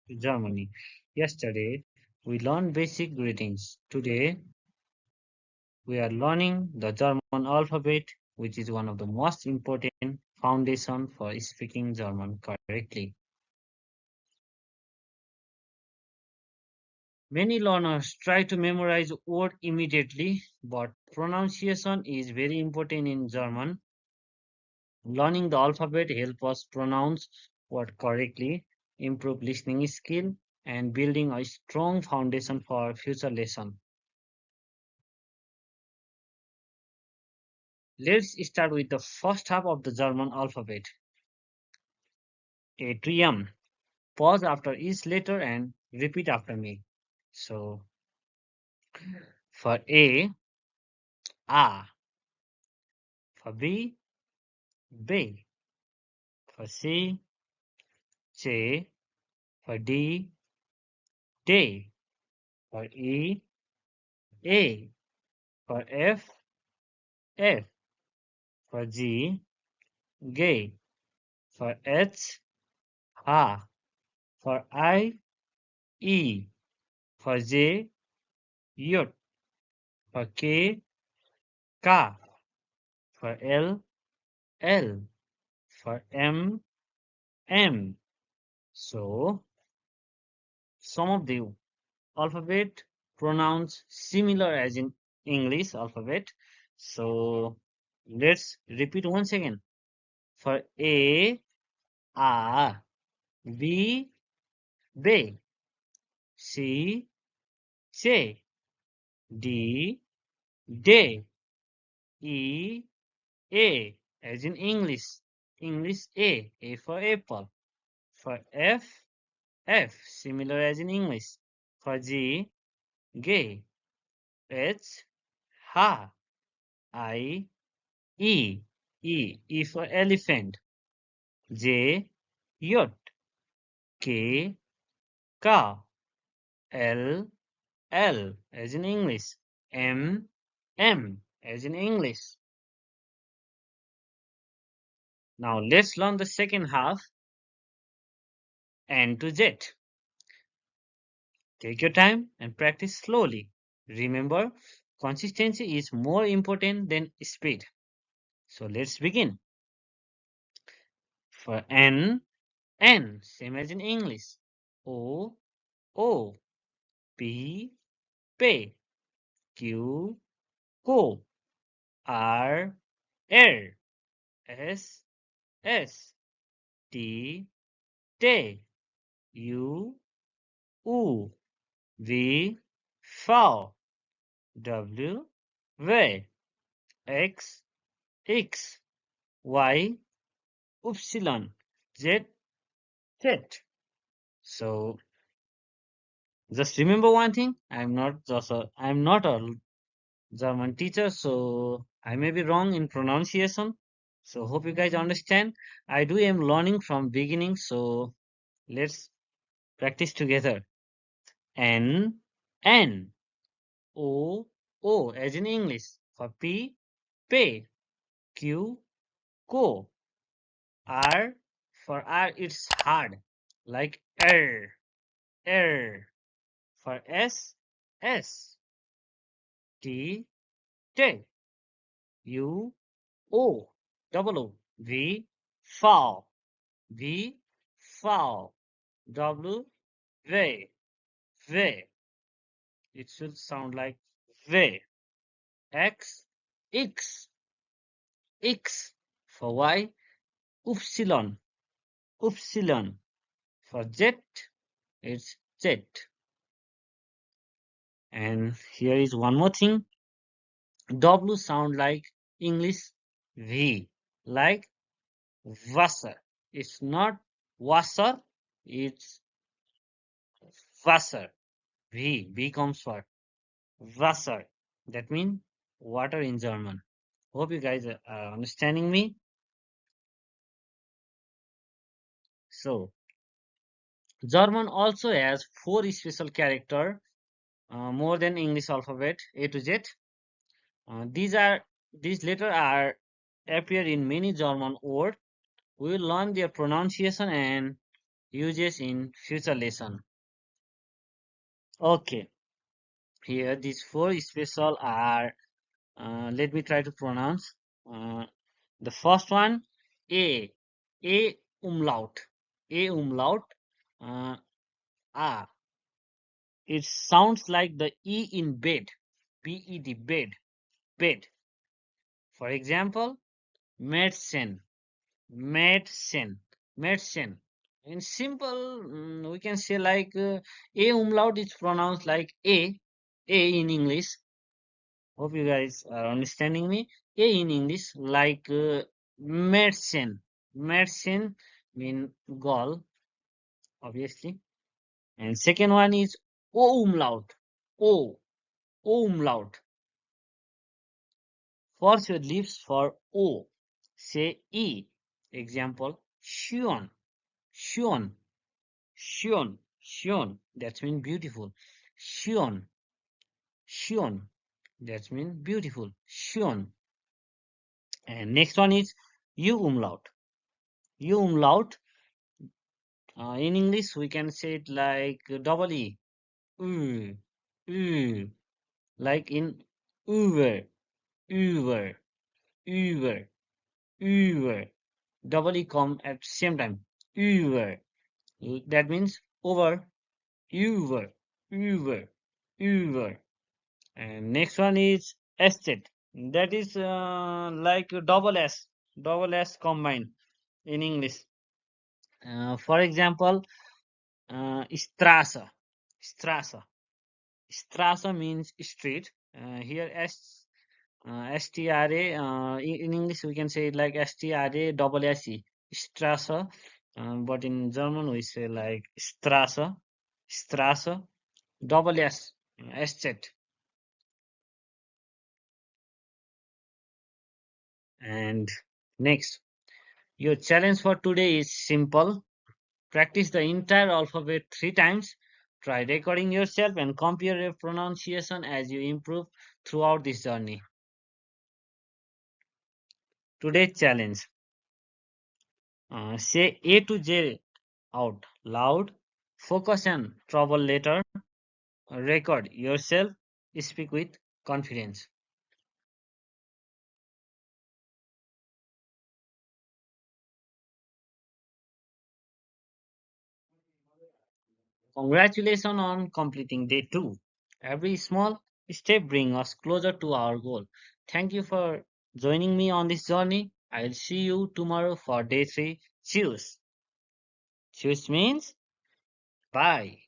to Germany. Yesterday, we learned basic greetings. Today, we are learning the German alphabet, which is one of the most important foundation for speaking German correctly. Many learners try to memorize word immediately, but pronunciation is very important in German. Learning the alphabet helps us pronounce word correctly, improve listening skill, and building a strong foundation for future lesson. Let's start with the first half of the German alphabet. Atrium. Pause after each letter and repeat after me. So for A, for B, for C, for D, for A, for F, for G, for H, for E, for J, for K, for L, for M. So some of the alphabet pronouns similar as in English alphabet. So let's repeat once again. For A, B, C, D, E, as in English A for apple. For F, similar as in English. For G, H, I, E for elephant. J, K, L, as in English. M, as in English. Now let's learn the second half, N to Z. Take your time and practice slowly. Remember, consistency is more important than speed. So let's begin. For N, same as in English. O, P, Q, R, S, T, U, V, W, X, Y, Z. So just remember one thing. I'm not a German teacher, so I may be wrong in pronunciation. So hope you guys understand. I do am learning from beginning, so let's practice together. N, O, as in English. For P, Q, R, for R it's hard, like R. For S, T, U, O, foul, V, foul, W, V. It should sound like V. X, X. For Y, Upsilon. For Z, it's Z. And here is one more thing. W sound like English V, like Wasser. It's not Wasser, it's Wasser. V comes for Wasser. That means water in German. Hope you guys are understanding me. So, German also has 4 special character, more than English alphabet A to Z. These letters are appear in many German words. We will learn their pronunciation and uses in future lesson. Okay, here these four special are, let me try to pronounce. Uh, the first one, A, A umlaut, A umlaut, uh, A. It sounds like the E in bed, B-E-D, bed, bed. For example, medicine, medicine, medicine. In simple, we can say like A umlaut is pronounced like A in English. Hope you guys are understanding me. A in English, like medicine. Medicine mean gall, obviously. And second one is O umlaut. O, O umlaut. Force your lips for O. Say E. Example, Shion, Shion, Shion, Shion. That means beautiful. Shion, Shion. That means beautiful. Shion. And next one is U umlaut. U umlaut. In English, we can say it like double E. U, U. Like in Uber, Uber, Uber, Uber. Double E come at same time. Uber. That means over. Uber, Uber, Uber. And next one is estate. That is like double S combined in English. For example, Straße, Straße. Straße means street. Here STRA, in English we can say it like STRA double SE, Straße. But in German we say like Straße, Straße, double S, estate. And next, your challenge for today is simple. Practice the entire alphabet 3 times. Try recording yourself and compare your pronunciation as you improve throughout this journey. Today's challenge, say A to J out loud. Focus on trouble later. Record yourself. Speak with confidence. Congratulations on completing day 2. Every small step brings us closer to our goal. Thank you for joining me on this journey. I'll see you tomorrow for day 3. Cheers. Cheers means bye.